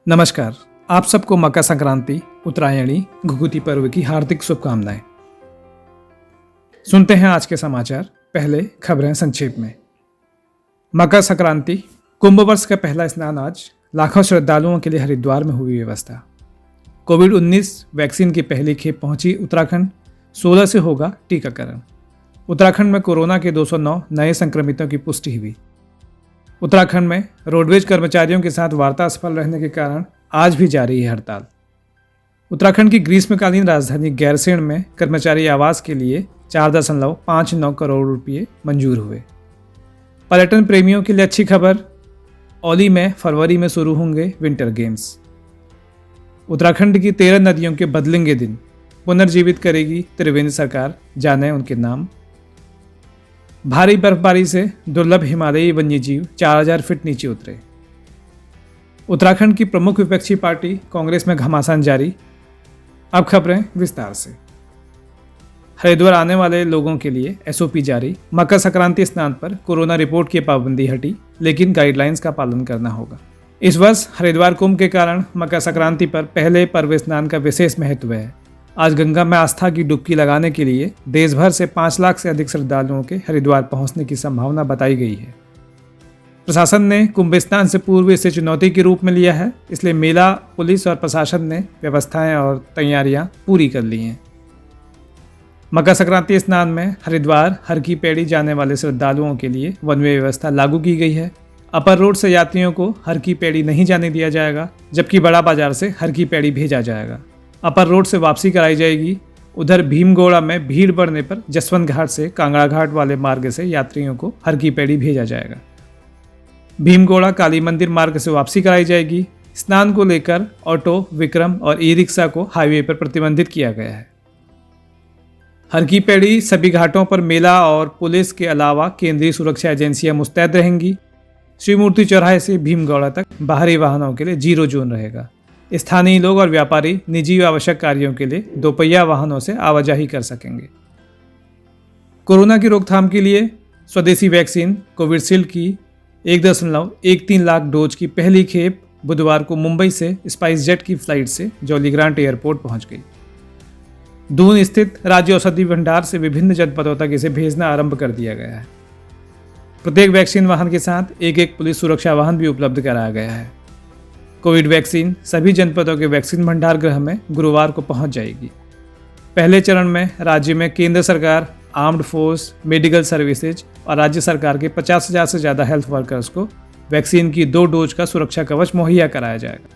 नमस्कार। आप सबको मकर संक्रांति, उत्तरायणी, घुघुती पर्व की हार्दिक शुभकामनाएं। सुनते हैं आज के समाचार। पहले खबरें संक्षेप में। मकर संक्रांति कुंभ वर्ष का पहला स्नान आज लाखों श्रद्धालुओं के लिए हरिद्वार में हुई व्यवस्था। कोविड-19 वैक्सीन की पहली खेप पहुंची उत्तराखंड। 16 से होगा टीकाकरण। उत्तराखंड में कोरोना के 209 नए संक्रमितों की पुष्टि हुई। उत्तराखंड में रोडवेज कर्मचारियों के साथ वार्ता असफल रहने के कारण आज भी जारी है हड़ताल। उत्तराखंड की ग्रीष्मकालीन राजधानी गैरसैंण में कर्मचारी आवास के लिए 4.59 करोड़ रुपये मंजूर हुए। पर्यटन प्रेमियों के लिए अच्छी खबर, औली में फरवरी में शुरू होंगे विंटर गेम्स। उत्तराखंड की 13 नदियों के बदलेंगे दिन, पुनर्जीवित करेगी त्रिवेंद्र सरकार, जाने उनके नाम। भारी बर्फबारी से दुर्लभ हिमालयी वन्यजीव 4000 फीट नीचे उतरे। उत्तराखंड की प्रमुख विपक्षी पार्टी कांग्रेस में घमासान जारी। अब खबरें विस्तार से। हरिद्वार आने वाले लोगों के लिए एसओपी जारी। मकर संक्रांति स्नान पर कोरोना रिपोर्ट की पाबंदी हटी, लेकिन गाइडलाइंस का पालन करना होगा। इस वर्ष हरिद्वार कुंभ के कारण मकर संक्रांति पर पहले पर्व स्नान का विशेष महत्व है। आज गंगा में आस्था की डुबकी लगाने के लिए देश भर से 5 लाख से अधिक श्रद्धालुओं के हरिद्वार पहुंचने की संभावना बताई गई है। प्रशासन ने कुंभ स्नान से पूर्व इसे चुनौती के रूप में लिया है, इसलिए मेला पुलिस और प्रशासन ने व्यवस्थाएं और तैयारियां पूरी कर ली हैं। मकर संक्रांति स्नान में हरिद्वार हर की पैड़ी जाने वाले श्रद्धालुओं के लिए वन वे व्यवस्था लागू की गई है। अपर रोड से यात्रियों को हर की पैड़ी नहीं जाने दिया जाएगा, जबकि बड़ा बाजार से हर की पैड़ी भेजा जाएगा। अपर रोड से वापसी कराई जाएगी। उधर भीमगोड़ा में भीड़ बढ़ने पर जसवंत घाट से कांगड़ा घाट वाले मार्ग से यात्रियों को हर की पैड़ी भेजा जाएगा। भीमगोड़ा काली मंदिर मार्ग से वापसी कराई जाएगी। स्नान को लेकर ऑटो, विक्रम और ई रिक्शा को हाईवे पर प्रतिबंधित किया गया है। हर की पैड़ी सभी घाटों पर मेला और पुलिस के अलावा केंद्रीय सुरक्षा एजेंसियां मुस्तैद रहेंगी। श्री मूर्ति चौराहे से भीमगोड़ा तक बाहरी वाहनों के लिए 0 जोन रहेगा। स्थानीय लोग और व्यापारी निजी व आवश्यक कार्यों के लिए दोपहिया वाहनों से आवाजाही कर सकेंगे। कोरोना की रोकथाम के लिए स्वदेशी वैक्सीन कोविशील्ड की 1.13 लाख डोज की पहली खेप बुधवार को मुंबई से स्पाइस जेट की फ्लाइट से जॉलीग्रांट एयरपोर्ट पहुंच गई। दून स्थित राज्य औषधि भंडार से विभिन्न जनपदों तक इसे भेजना आरंभ कर दिया गया है। प्रत्येक वैक्सीन वाहन के साथ एक पुलिस सुरक्षा वाहन भी उपलब्ध कराया गया है। कोविड वैक्सीन सभी जनपदों के वैक्सीन भंडार गृह में गुरुवार को पहुंच जाएगी। पहले चरण में राज्य में केंद्र सरकार, आर्म्ड फोर्स, मेडिकल सर्विसेज और राज्य सरकार के 50,000 से ज़्यादा हेल्थ वर्कर्स को वैक्सीन की 2 डोज का सुरक्षा कवच मुहैया कराया जाएगा।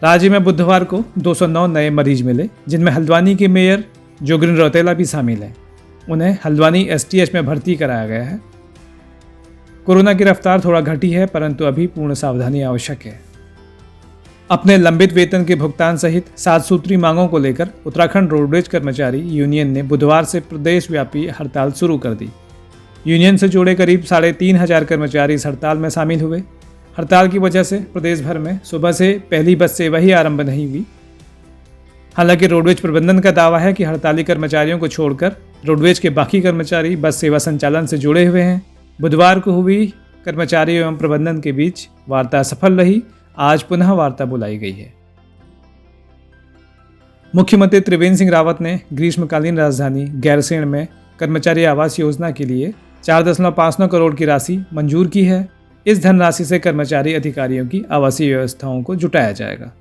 राज्य में बुधवार को 209 नए मरीज मिले, जिनमें हल्द्वानी के मेयर जोगिन रौतेला भी शामिल हैं। उन्हें हल्द्वानी एसटीएच में भर्ती कराया गया है। कोरोना की रफ्तार थोड़ा घटी है, परंतु अभी पूर्ण सावधानी आवश्यक है। अपने लंबित वेतन के भुगतान सहित 7 सूत्री मांगों को लेकर उत्तराखंड रोडवेज कर्मचारी यूनियन ने बुधवार से प्रदेशव्यापी हड़ताल शुरू कर दी। यूनियन से जुड़े करीब 3,500 कर्मचारी इस हड़ताल में शामिल हुए। हड़ताल की वजह से प्रदेश भर में सुबह से पहली बस सेवा ही आरंभ नहीं हुई। हालांकि रोडवेज प्रबंधन का दावा है कि हड़ताली कर्मचारियों को छोड़कर रोडवेज के बाकी कर्मचारी बस सेवा संचालन से जुड़े हुए हैं। बुधवार को हुई कर्मचारियों एवं प्रबंधन के बीच वार्ता सफल रही। आज पुनः वार्ता बुलाई गई है। मुख्यमंत्री त्रिवेंद्र सिंह रावत ने ग्रीष्मकालीन राजधानी गैरसैंण में कर्मचारी आवास योजना के लिए 4.59 करोड़ की राशि मंजूर की है। इस धनराशि से कर्मचारी अधिकारियों की आवासीय व्यवस्थाओं को जुटाया जाएगा।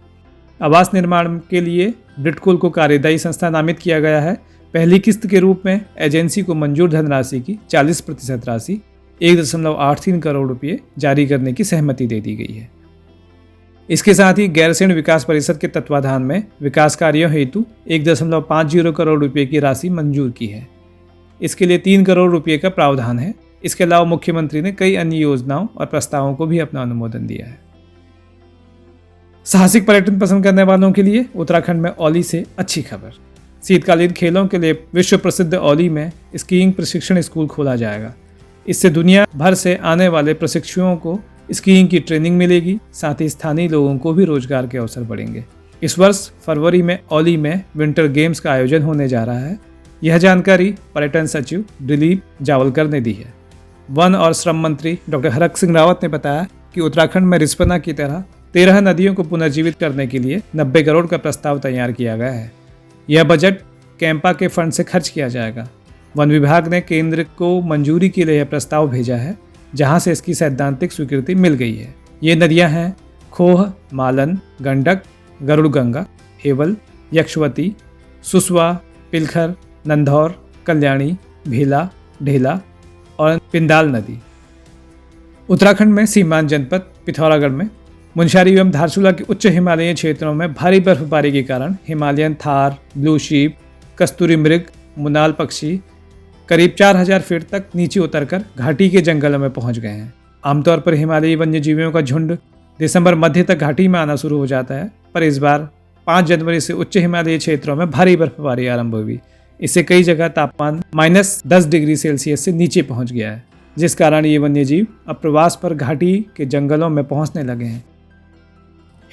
आवास निर्माण के लिए ब्रिडकुल को कार्यदायी संस्था नामित किया गया है। पहली किस्त के रूप में एजेंसी को मंजूर धनराशि की 40% राशि 1.83 करोड़ रुपये जारी करने की सहमति दे दी गई है। इसके साथ ही गैरसैंण विकास परिषद के तत्वाधान में विकास कार्यों हेतु 1.50 करोड़ रुपये की राशि मंजूर की है। इसके लिए 3 करोड़ रुपये का प्रावधान है। इसके अलावा मुख्यमंत्री ने कई अन्य योजनाओं और प्रस्तावों को भी अपना अनुमोदन दिया है। साहसिक पर्यटन पसंद करने वालों के लिए उत्तराखंड में औली से अच्छी खबर। शीतकालीन खेलों के लिए विश्व प्रसिद्ध औली में स्कीइंग प्रशिक्षण स्कूल खोला जाएगा। इससे दुनिया भर से आने वाले प्रशिक्षुओं को स्कीइंग की ट्रेनिंग मिलेगी, साथ ही स्थानीय लोगों को भी रोजगार के अवसर बढ़ेंगे। इस वर्ष फरवरी में औली में विंटर गेम्स का आयोजन होने जा रहा है। यह जानकारी पर्यटन सचिव दिलीप जावलकर ने दी है। वन और श्रम मंत्री डॉक्टर हरक सिंह रावत ने बताया कि उत्तराखंड में रिस्पना की तरह 13 नदियों को पुनर्जीवित करने के लिए 90 करोड़ का प्रस्ताव तैयार किया गया है। यह बजट कैंपा के फंड से खर्च किया जाएगा। वन विभाग ने केंद्र को मंजूरी के लिए यह प्रस्ताव भेजा है, जहां से इसकी सैद्धांतिक स्वीकृति मिल गई है। ये नदियां हैं खोह, मालन, गंडक, गरुड़गंगा, हेवल, यक्षवती, सुसवा, पिलखर, नंधौर, कल्याणी, भीला, ढेला और पिंडाल नदी। उत्तराखंड में सीमांत जनपद पिथौरागढ़ में मुनस्यारी एवं धारचूला के उच्च हिमालयी क्षेत्रों में भारी बर्फबारी के कारण हिमालयन थार, ब्लू शीप, कस्तूरी मृग, मुनाल पक्षी करीब 4000 फीट तक नीचे उतरकर घाटी के जंगलों में पहुंच गए हैं। आमतौर पर हिमालयी वन्यजीवियों का झुंड दिसंबर मध्य तक घाटी में आना शुरू हो जाता है, पर इस बार 5 जनवरी से उच्च हिमालयी क्षेत्रों में भारी बर्फबारी आरंभ हुई। इससे कई जगह तापमान -10 डिग्री सेल्सियस से नीचे पहुंच गया है, जिस कारण ये वन्यजीव अब प्रवास पर घाटी के जंगलों में पहुंचने लगे हैं।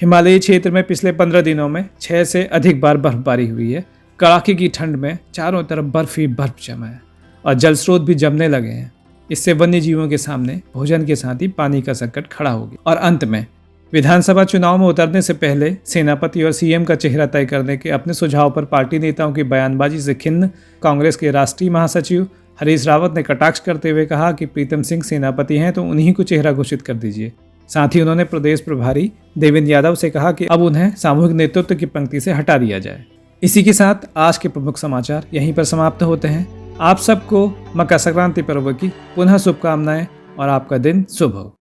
हिमालयी क्षेत्र में पिछले 15 दिनों में 6 से अधिक बार बर्फबारी हुई है। कड़ाके की ठंड में चारों तरफ बर्फ ही बर्फ जमा है और जल स्रोत भी जमने लगे हैं। इससे वन्य जीवों के सामने भोजन के साथ ही पानी का संकट खड़ा हो गया। और अंत में विधानसभा चुनाव में उतरने से पहले सेनापति और सीएम का चेहरा तय करने के अपने सुझाव पर पार्टी नेताओं की बयानबाजी से खिन्न कांग्रेस के राष्ट्रीय महासचिव हरीश रावत ने कटाक्ष करते हुए कहा कि प्रीतम सिंह सेनापति हैं तो उन्हीं को चेहरा घोषित कर दीजिए। साथ ही उन्होंने प्रदेश प्रभारी देवेंद्र यादव से कहा कि अब उन्हें सामूहिक नेतृत्व की पंक्ति से हटा दिया जाए। इसी के साथ आज के प्रमुख समाचार यहीं पर समाप्त होते हैं। आप सबको मकर संक्रांति पर्व की पुनः शुभकामनाएं और आपका दिन शुभ हो।